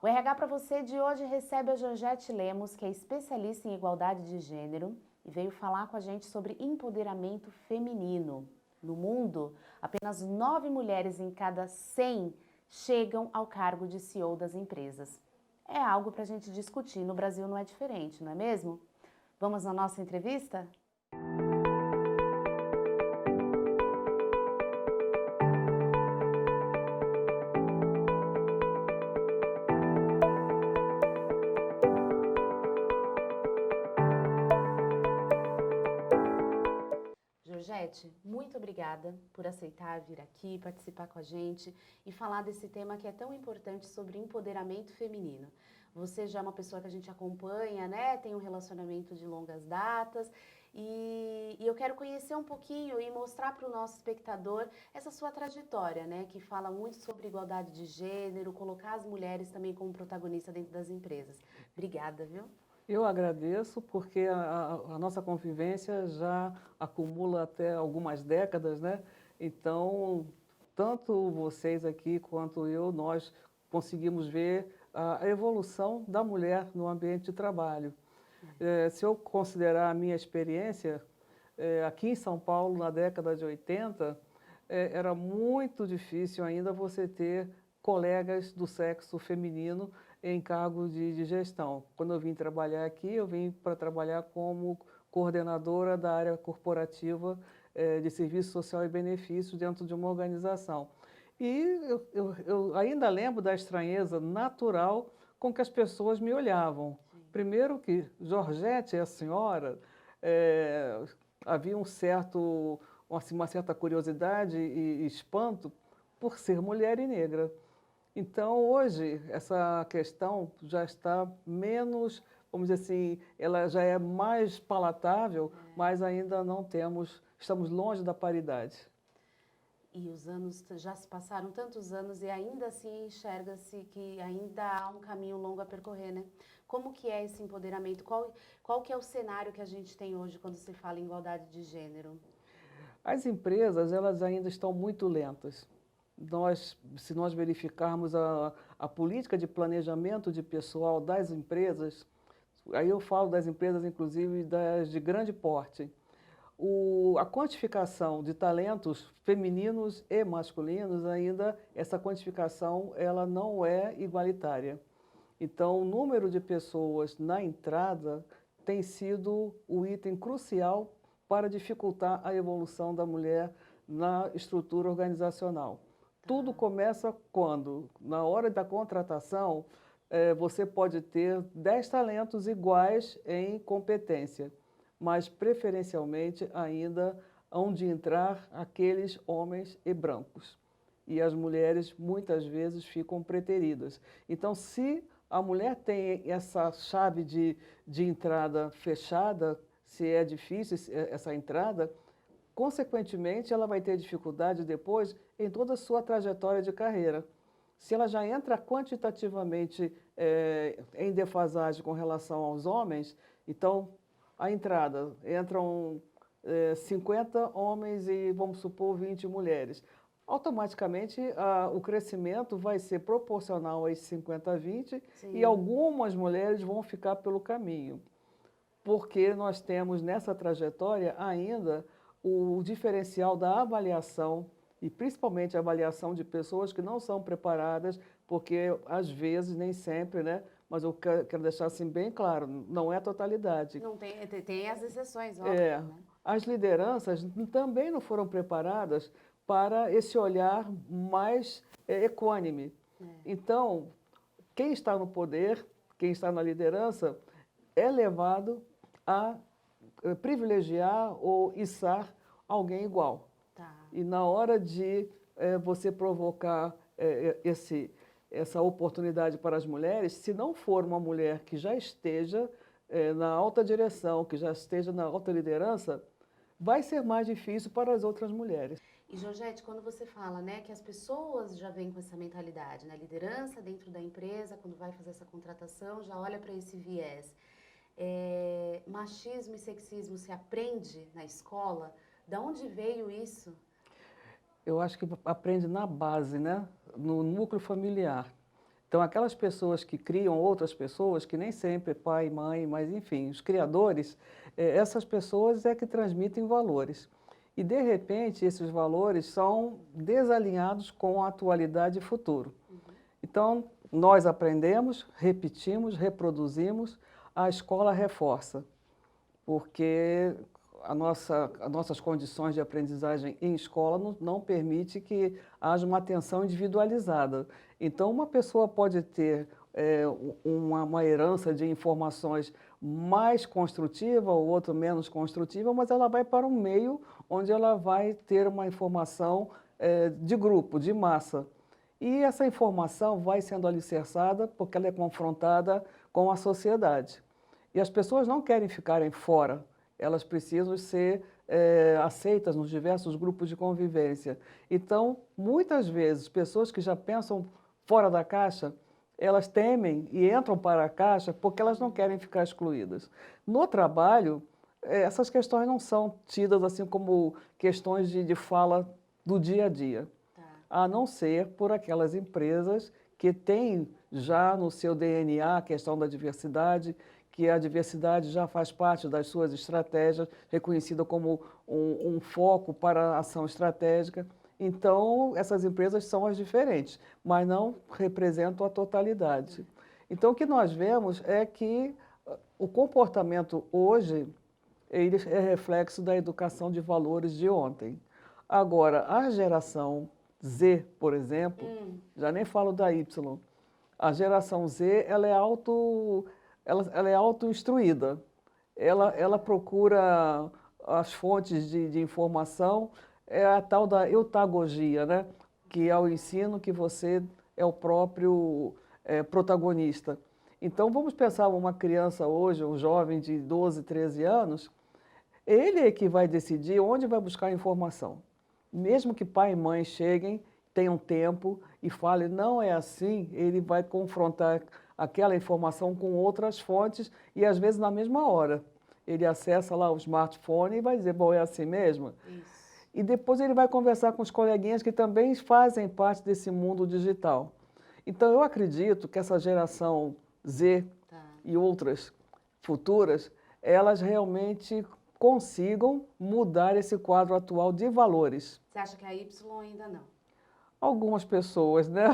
O RH para você de hoje recebe a Georgette Lemos, que é especialista em igualdade de gênero e veio falar com a gente sobre empoderamento feminino. No mundo, apenas 9 mulheres em cada 100 chegam ao cargo de CEO das empresas. É algo para a gente discutir, no Brasil não é diferente, não é mesmo? Vamos na nossa entrevista? Georgette, muito obrigada por aceitar vir aqui, participar com a gente e falar desse tema que é tão importante sobre empoderamento feminino. Você já é uma pessoa que a gente acompanha, né? Tem um relacionamento de longas datas e eu quero conhecer um pouquinho e mostrar para o nosso espectador essa sua trajetória, né? Que fala muito sobre igualdade de gênero, colocar as mulheres também como protagonista dentro das empresas. Obrigada, viu? Eu agradeço porque a nossa convivência já acumula até algumas décadas, né? Então, tanto vocês aqui quanto eu, nós conseguimos ver a evolução da mulher no ambiente de trabalho. Se eu considerar a minha experiência, aqui em São Paulo, na década de 80, era muito difícil ainda você ter colegas do sexo feminino em cargo de gestão. Quando eu vim trabalhar aqui, eu vim para trabalhar como coordenadora da área corporativa de serviço social e benefícios dentro de uma organização. E eu ainda lembro da estranheza natural com que as pessoas me olhavam. Sim. Primeiro que Georgette é a senhora, eh, havia uma certa curiosidade e espanto por ser mulher e negra. Então, hoje, essa questão já está menos, vamos dizer assim, ela já é mais palatável, mas ainda não temos, estamos longe da paridade. E os anos já se passaram tantos anos e ainda assim enxerga-se que ainda há um caminho longo a percorrer, né? Como que é esse empoderamento? Qual que é o cenário que a gente tem hoje quando se fala em igualdade de gênero? As empresas, elas ainda estão muito lentas. Se nós verificarmos a política de planejamento de pessoal das empresas, aí eu falo das empresas, inclusive, das de grande porte, a quantificação de talentos femininos e masculinos, ainda essa quantificação ela não é igualitária. Então, o número de pessoas na entrada tem sido o item crucial para dificultar a evolução da mulher na estrutura organizacional. Tá. Tudo começa quando, na hora da contratação, você pode ter 10 talentos iguais em competência, mas preferencialmente ainda hão de entrar aqueles homens e brancos. E as mulheres muitas vezes ficam preteridas. Então, se a mulher tem essa chave de entrada fechada, se é difícil essa entrada, consequentemente ela vai ter dificuldade depois em toda a sua trajetória de carreira. Se ela já entra quantitativamente em defasagem com relação aos homens, então a entrada entram 50 homens e, vamos supor, 20 mulheres. Automaticamente o crescimento vai ser proporcional a esses 50 a 20 e Sim. algumas mulheres vão ficar pelo caminho, porque nós temos nessa trajetória ainda o diferencial da avaliação, e principalmente a avaliação de pessoas que não são preparadas, porque às vezes, nem sempre, né? Mas eu quero deixar assim bem claro, não é a totalidade. Não tem, tem as exceções, É, óbvio, né? as lideranças também não foram preparadas para esse olhar mais equânime. É. Então, quem está no poder, quem está na liderança, é levado a privilegiar ou içar alguém igual. Tá. E na hora de você provocar essa oportunidade para as mulheres, se não for uma mulher que já esteja na alta direção, que já esteja na alta liderança, vai ser mais difícil para as outras mulheres. E Georgette, quando você fala, né, que as pessoas já vêm com essa mentalidade, né, liderança dentro da empresa, quando vai fazer essa contratação, já olha para esse viés. Machismo e sexismo se aprende na escola? Da onde veio isso? Eu acho que aprende na base, né? No núcleo familiar. Então, aquelas pessoas que criam outras pessoas, que nem sempre é pai, mãe, mas enfim, os criadores, essas pessoas é que transmitem valores. E, de repente, esses valores são desalinhados com a atualidade e futuro. Então, nós aprendemos, repetimos, reproduzimos, a escola reforça, porque as nossas condições de aprendizagem em escola não permite que haja uma atenção individualizada. Então, uma pessoa pode ter uma herança de informações mais construtiva, ou outra menos construtiva, mas ela vai para um meio onde ela vai ter uma informação de grupo, de massa. E essa informação vai sendo alicerçada porque ela é confrontada com a sociedade. E as pessoas não querem ficarem fora, elas precisam ser aceitas nos diversos grupos de convivência. Então, muitas vezes, pessoas que já pensam fora da caixa, elas temem e entram para a caixa porque elas não querem ficar excluídas. No trabalho, essas questões não são tidas assim como questões de fala do dia a dia, a não ser por aquelas empresas que têm já no seu DNA a questão da diversidade, que a diversidade já faz parte das suas estratégias, reconhecida como um foco para a ação estratégica. Então, essas empresas são as diferentes, mas não representam a totalidade. Então, o que nós vemos é que o comportamento hoje ele é reflexo da educação de valores de ontem. Agora, a geração Z, por exemplo, já nem falo da Y, a geração Z ela é auto-instruída, ela procura as fontes de informação, é a tal da eutagogia, né? Que é o ensino que você é o próprio protagonista. Então, vamos pensar uma criança hoje, um jovem de 12, 13 anos, ele é que vai decidir onde vai buscar a informação. Mesmo que pai e mãe cheguem, tenham tempo e falem, não é assim, ele vai confrontar aquela informação com outras fontes e às vezes na mesma hora. Ele acessa lá o smartphone e vai dizer, bom, é assim mesmo? Isso. E depois ele vai conversar com os coleguinhas que também fazem parte desse mundo digital. Então eu acredito que essa geração Z e outras futuras, elas realmente consigam mudar esse quadro atual de valores. Você acha que a Y ainda não? Algumas pessoas, né?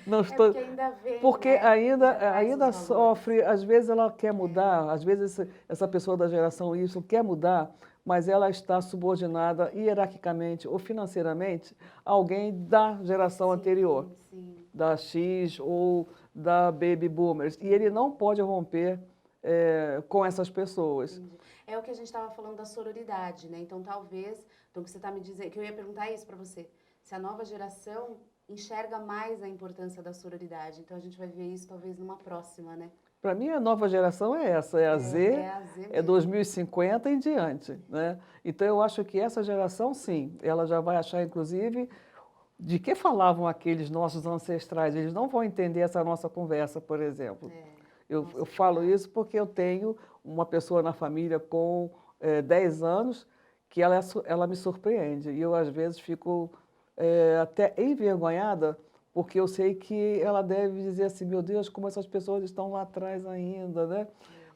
Não estou... porque ainda vem, porque né? ainda sofre, às vezes ela quer mudar, às vezes essa pessoa da geração Y quer mudar, mas ela está subordinada hierarquicamente ou financeiramente a alguém da geração anterior, da X ou da Baby Boomers. E ele não pode romper com essas pessoas. Entendi. É o que a gente estava falando da sororidade, né? Então, talvez, então que você está me dizendo, que eu ia perguntar isso para você, se a nova geração enxerga mais a importância da sororidade. Então, a gente vai ver isso talvez numa próxima, né? Para mim, a nova geração é essa, é a Z 2050 em diante, né? Então, eu acho que essa geração, sim, ela já vai achar, inclusive, de que falavam aqueles nossos ancestrais. Eles não vão entender essa nossa conversa, por exemplo. Eu falo isso porque eu tenho uma pessoa na família com 10 anos que ela me surpreende. E eu, às vezes, fico até envergonhada porque eu sei que ela deve dizer assim, meu Deus, como essas pessoas estão lá atrás ainda, né?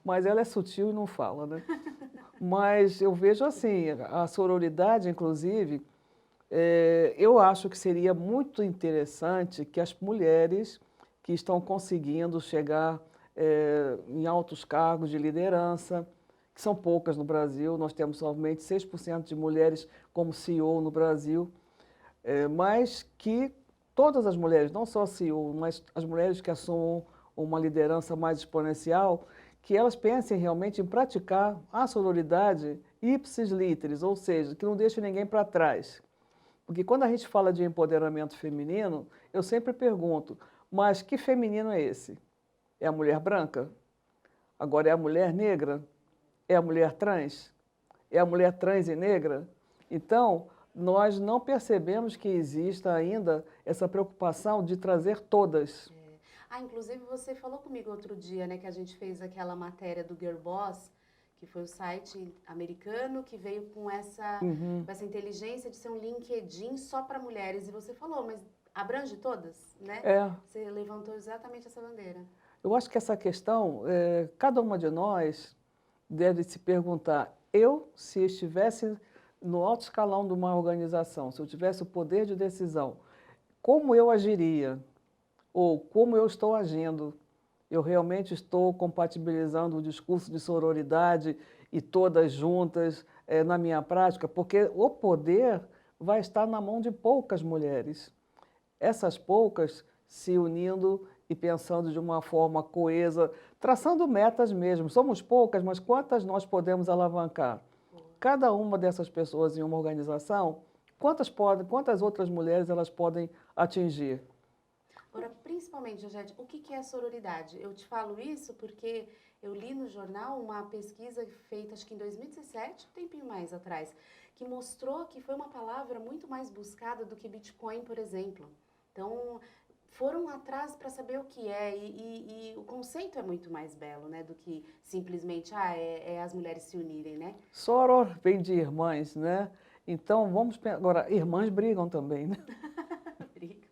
Mas ela é sutil e não fala, né? Mas eu vejo assim, a sororidade, inclusive, eu acho que seria muito interessante que as mulheres que estão conseguindo chegar em altos cargos de liderança, que são poucas no Brasil, nós temos somente 6% de mulheres como CEO no Brasil, mas que todas as mulheres, não só CEO, mas as mulheres que assumam uma liderança mais exponencial, que elas pensem realmente em praticar a sororidade ipsis literis, ou seja, que não deixe ninguém para trás. Porque quando a gente fala de empoderamento feminino, eu sempre pergunto, mas que feminino é esse? É a mulher branca? Agora é a mulher negra? É a mulher trans? É a mulher trans e negra? Então, nós não percebemos que exista ainda essa preocupação de trazer todas. Inclusive você falou comigo outro dia, né, que a gente fez aquela matéria do Girl Boss, que foi o site americano que veio com essa inteligência de ser um LinkedIn só para mulheres. E você falou, mas abrange todas, né? É, Você levantou exatamente essa bandeira. eu acho que essa questão, cada uma de nós deve se perguntar, eu, se estivesse no alto escalão de uma organização, se eu tivesse o poder de decisão, como eu agiria? Ou como eu estou agindo? Eu realmente estou compatibilizando o discurso de sororidade e todas juntas na minha prática? Porque o poder vai estar na mão de poucas mulheres. Essas poucas se unindo e pensando de uma forma coesa, traçando metas mesmo. Somos poucas, mas quantas nós podemos alavancar? Cada uma dessas pessoas em uma organização, quantas outras mulheres elas podem atingir? Agora, principalmente, Jogete, o que que é sororidade? Eu te falo isso porque eu li no jornal uma pesquisa feita, acho que em 2017, um tempinho mais atrás, que mostrou que foi uma palavra muito mais buscada do que Bitcoin, por exemplo. Então, foram atrás para saber o que é e o conceito é muito mais belo, né, do que simplesmente, as mulheres se unirem, né? Soror vem de irmãs, né? Então, agora, irmãs brigam também, né? Briga.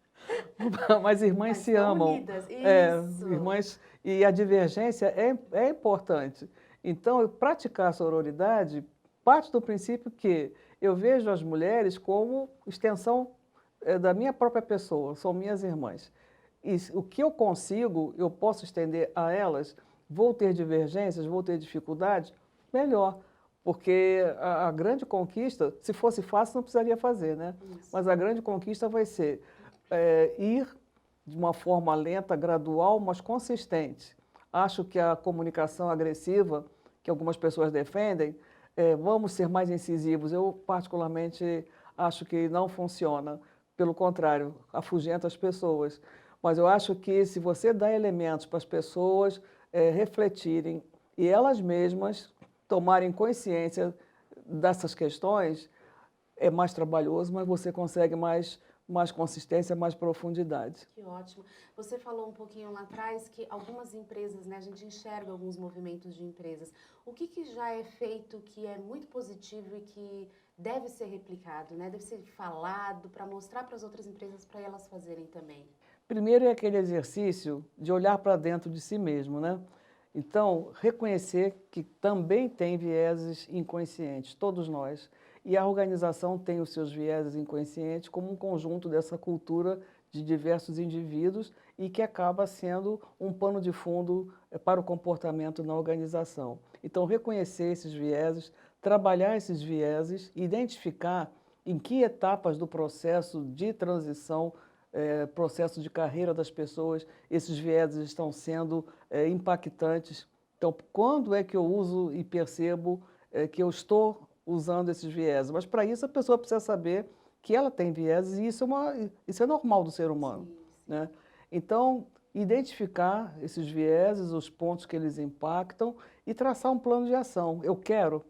Mas irmãs Mas se estão amam. unidas, É, isso. irmãs, e a divergência é importante. Então, praticar a sororidade parte do princípio que eu vejo as mulheres como extensão da minha própria pessoa, são minhas irmãs. E o que eu consigo, eu posso estender a elas, vou ter divergências, vou ter dificuldades, melhor. Porque a grande conquista, se fosse fácil, não precisaria fazer, né? Isso. Mas a grande conquista vai ser ir de uma forma lenta, gradual, mas consistente. Acho que a comunicação agressiva, que algumas pessoas defendem, vamos ser mais incisivos. Eu, particularmente, acho que não funciona. Pelo contrário, afugenta as pessoas. Mas eu acho que se você dá elementos para as pessoas refletirem e elas mesmas tomarem consciência dessas questões, é mais trabalhoso, mas você consegue mais consistência, mais profundidade. Que ótimo. Você falou um pouquinho lá atrás que algumas empresas, né, a gente enxerga alguns movimentos de empresas. O que que já é feito que é muito positivo e que deve ser replicado, né? Deve ser falado para mostrar para as outras empresas para elas fazerem também. Primeiro é aquele exercício de olhar para dentro de si mesmo, né? Então, reconhecer que também tem vieses inconscientes, todos nós. E a organização tem os seus vieses inconscientes como um conjunto dessa cultura de diversos indivíduos e que acaba sendo um pano de fundo para o comportamento na organização. Então, reconhecer esses vieses, trabalhar esses vieses, identificar em que etapas do processo de transição processo de carreira das pessoas, esses vieses estão sendo impactantes. Então, quando é que eu uso e percebo que eu estou usando esses vieses? Mas, para isso, a pessoa precisa saber que ela tem vieses e isso é normal do ser humano. Sim, sim. Né? Então, identificar esses vieses, os pontos que eles impactam e traçar um plano de ação. Eu quero,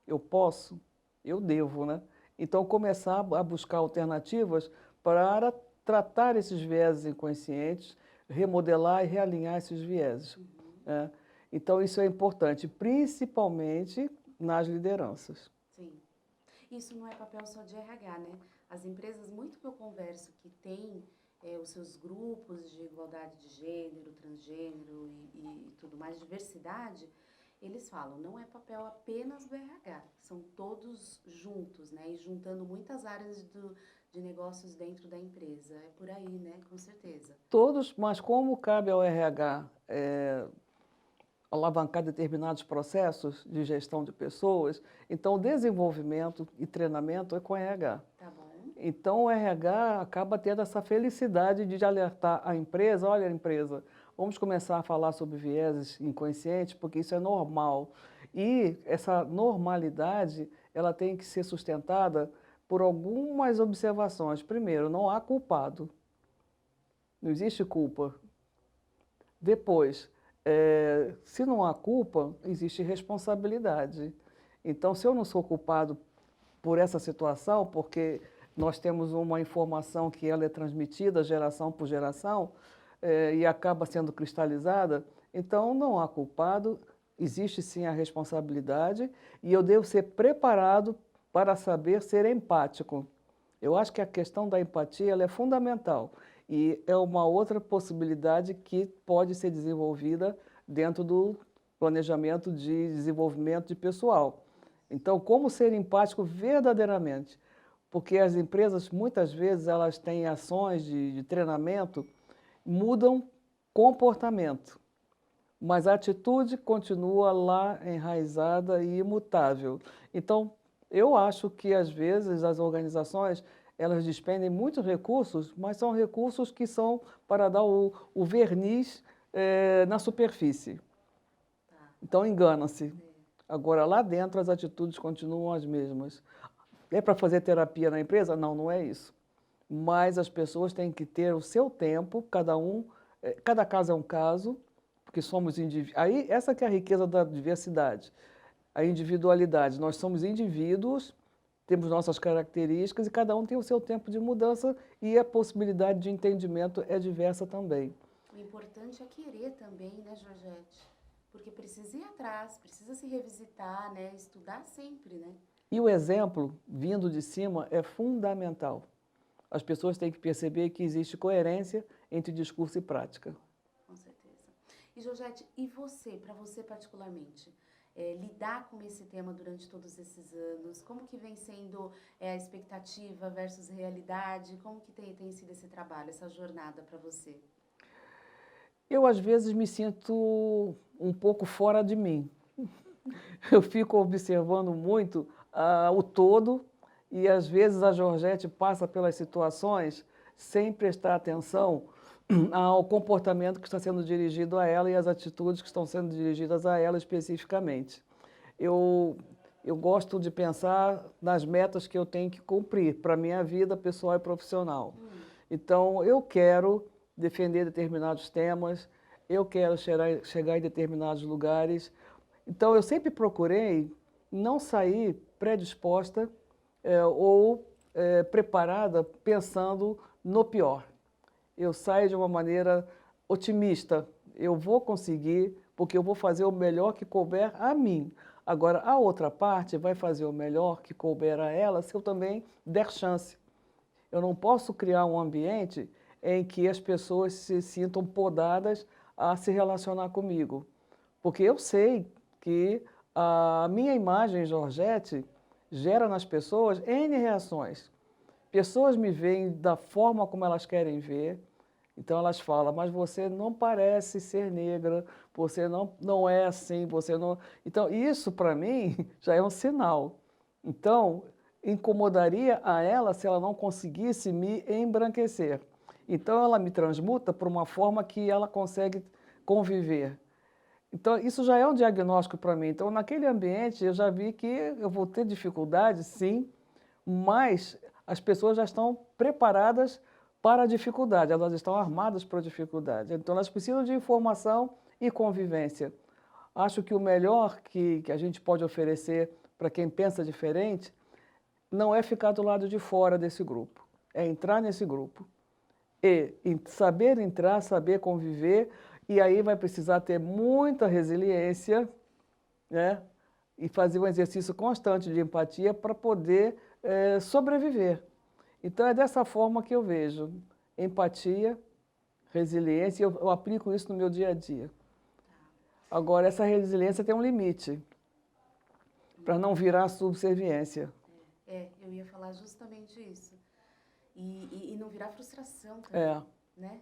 eu posso, eu devo. Né? Então, começar a buscar alternativas para tratar esses vieses inconscientes, remodelar e realinhar esses vieses. Né? Então, isso é importante, principalmente nas lideranças. Sim. Isso não é papel só de RH, né? As empresas, muito que eu converso, que têm os seus grupos de igualdade de gênero, transgênero e tudo mais, diversidade, eles falam, não é papel apenas do RH, são todos juntos, né? E juntando muitas áreas de negócios dentro da empresa. É por aí, né? Com certeza. Todos, mas como cabe ao RH alavancar determinados processos de gestão de pessoas, então desenvolvimento e treinamento é com o RH. Tá bom. Então o RH acaba tendo essa felicidade de alertar a empresa, olha empresa, vamos começar a falar sobre vieses inconscientes, porque isso é normal. E essa normalidade, ela tem que ser sustentada por algumas observações. Primeiro, não há culpado. Não existe culpa. Depois, se não há culpa, existe responsabilidade. Então, se eu não sou culpado por essa situação, porque nós temos uma informação que ela é transmitida geração por geração e acaba sendo cristalizada, então não há culpado, existe sim a responsabilidade e eu devo ser preparado para saber ser empático. Eu acho que a questão da empatia ela é fundamental e é uma outra possibilidade que pode ser desenvolvida dentro do planejamento de desenvolvimento de pessoal. Então, como ser empático verdadeiramente? Porque as empresas, muitas vezes, elas têm ações de treinamento, mudam comportamento, mas a atitude continua lá enraizada e imutável. Então, eu acho que, às vezes, as organizações, elas despendem muitos recursos, mas são recursos que são para dar o verniz na superfície. Então, engana-se. Agora, lá dentro, as atitudes continuam as mesmas. É para fazer terapia na empresa? Não, não é isso. Mas as pessoas têm que ter o seu tempo, cada caso é um caso, porque somos indivíduos. Aí, essa que é a riqueza da diversidade, a individualidade. Nós somos indivíduos, temos nossas características e cada um tem o seu tempo de mudança e a possibilidade de entendimento é diversa também. O importante é querer também, né, Georgette? Porque precisa ir atrás, precisa se revisitar, né? Estudar sempre, né? E o exemplo, vindo de cima, é fundamental. As pessoas têm que perceber que existe coerência entre discurso e prática. Com certeza. E, Georgette, e você, para você particularmente, lidar com esse tema durante todos esses anos, como que vem sendo a expectativa versus realidade? Como que tem sido esse trabalho, essa jornada para você? Eu, às vezes, me sinto um pouco fora de mim. Eu fico observando muito o todo e, às vezes, a Georgette passa pelas situações sem prestar atenção ao comportamento que está sendo dirigido a ela e às atitudes que estão sendo dirigidas a ela especificamente. Eu, eu gosto de pensar nas metas que eu tenho que cumprir para a minha vida pessoal e profissional. Então, eu quero defender determinados temas, eu quero chegar em determinados lugares. Então, eu sempre procurei não sair predisposta ou preparada pensando no pior. Eu saio de uma maneira otimista. Eu vou conseguir, porque eu vou fazer o melhor que couber a mim. Agora, a outra parte vai fazer o melhor que couber a ela se eu também der chance. Eu não posso criar um ambiente em que as pessoas se sintam podadas a se relacionar comigo. Porque eu sei que a minha imagem, Georgette, gera nas pessoas N reações. Pessoas me veem da forma como elas querem ver, então elas falam, mas você não parece ser negra, você não é assim, você não... Então, isso para mim já é um sinal. Então, incomodaria a ela se ela não conseguisse me embranquecer. Então, ela me transmuta para uma forma que ela consegue conviver. Então, isso já é um diagnóstico para mim. Então, naquele ambiente, eu já vi que eu vou ter dificuldade, sim, mas as pessoas já estão preparadas para a dificuldade, elas estão armadas para a dificuldade. Então, elas precisam de informação e convivência. Acho que o melhor que a gente pode oferecer para quem pensa diferente não é ficar do lado de fora desse grupo, é entrar nesse grupo. E saber entrar, saber conviver, e aí vai precisar ter muita resiliência, né? E fazer um exercício constante de empatia para poder sobreviver. Então, é dessa forma que eu vejo empatia, resiliência, e eu aplico isso no meu dia a dia. Agora, essa resiliência tem um limite, para não virar subserviência. Eu ia falar justamente isso. E não virar frustração também, né?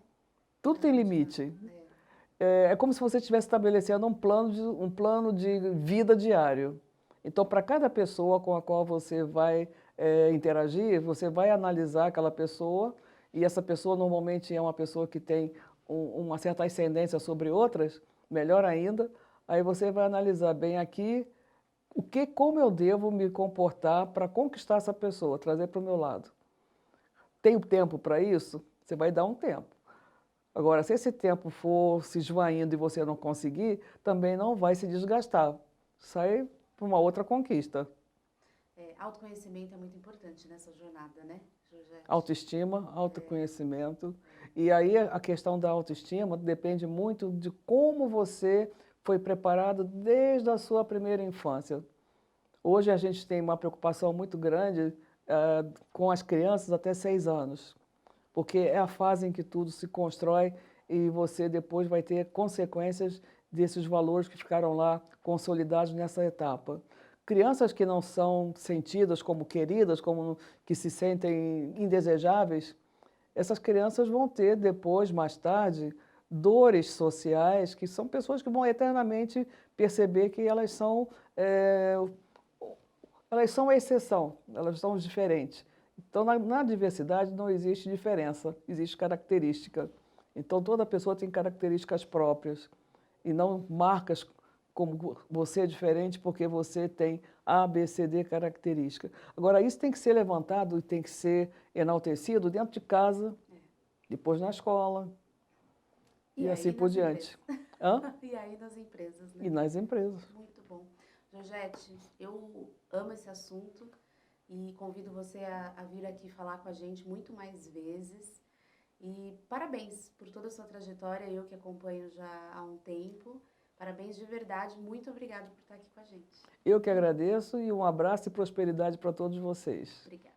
Tudo tem limite. É como se você estivesse estabelecendo um plano de vida diário. Então, para cada pessoa com a qual você vai interagir, você vai analisar aquela pessoa, e essa pessoa normalmente é uma pessoa que tem uma certa ascendência sobre outras, melhor ainda, aí você vai analisar bem aqui como eu devo me comportar para conquistar essa pessoa, trazer para o meu lado. Tenho tempo para isso? Você vai dar um tempo. Agora, se esse tempo for se esvaindo e você não conseguir, também não vai se desgastar. Sai para uma outra conquista. Autoconhecimento é muito importante nessa jornada, né, Georgette? Autoestima, autoconhecimento. E aí a questão da autoestima depende muito de como você foi preparado desde a sua primeira infância. Hoje a gente tem uma preocupação muito grande com as crianças até 6 anos, porque é a fase em que tudo se constrói e você depois vai ter consequências desses valores que ficaram lá consolidados nessa etapa. Crianças que não são sentidas como queridas, como que se sentem indesejáveis, essas crianças vão ter depois, mais tarde, dores sociais, que são pessoas que vão eternamente perceber que elas são a exceção, elas são diferentes. Então, na diversidade não existe diferença, existe característica. Então, toda pessoa tem características próprias e não marcas como você é diferente porque você tem A, B, C, D característica. Agora, isso tem que ser levantado e tem que ser enaltecido dentro de casa, depois na escola e aí assim por nas diante. empresas? Hã? E aí nas empresas, né? E nas empresas. Muito bom. Georgette, eu amo esse assunto e convido você a vir aqui falar com a gente muito mais vezes. E parabéns por toda a sua trajetória, eu que acompanho já há um tempo. Parabéns de verdade, muito obrigada por estar aqui com a gente. Eu que agradeço e um abraço e prosperidade para todos vocês. Obrigada.